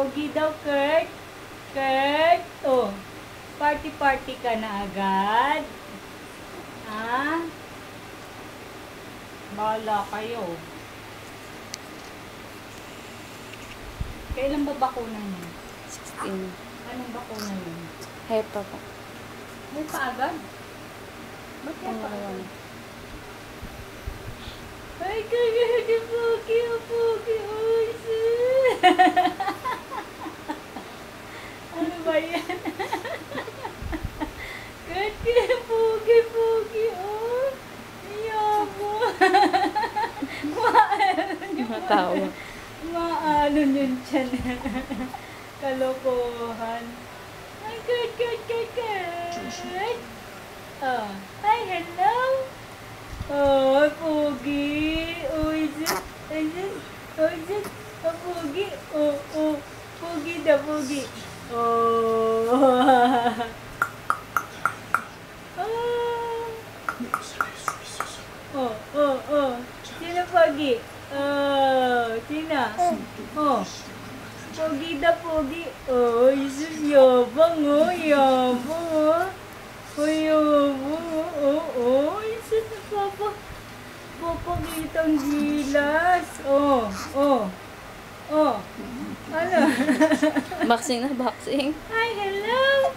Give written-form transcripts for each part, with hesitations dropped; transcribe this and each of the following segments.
Pogi daw, Kurt. Kurt. Oh. Party-party ka na agad. Ha? Bahala kayo. Kailan ba bakuna niya? 16. Anong bakuna yun? Hepa po. May paagad? Ba't kaya Pangalawa paagad? na. Ay, kagaya Pogi, Pogi, Oso. Ano ba yan? Kaya Pogi, Pogi, oh. Iyabo. Matawa. Maano yun dyan. Kalokohan. Ay, good. Oh. Hi, hello. Oh, Pogi. Oh, is it? Oh, Pogi. Oh. Pogi da, Pogi. Oh. Oh. Sino Pogi? Oh, sino? Oh. Pogi da, Pogi. Oh, Jesus, yabang, oh. Yabang, oh. Oh, yabang, oh. Jesus, papa. Papagitang gilas. Oh. Ano? Boxing na, boxing. Hi, hello.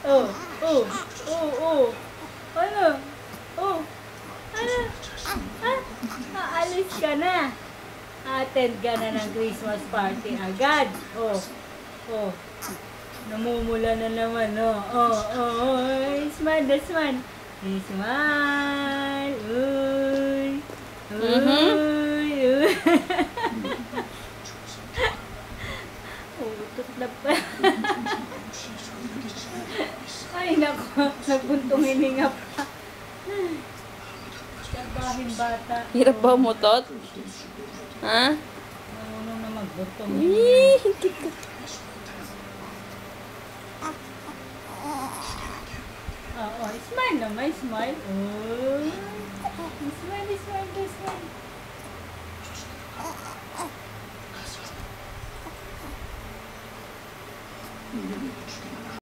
Oh. Kurt. Oh. Ano? Oh. Ano? Aalis ka na. Attend ka na ng Christmas party agad. Oh. Namumula na naman, oh. Smile, the smile. Smile. Uy. Utot na pa. Ay, nako. Nagbuntong hininga pa. Kabahin bata. Hirap ba umutot? Ha? Marunong na magbuntong hininga. Oh, smile naman, smile. Oh. Smile.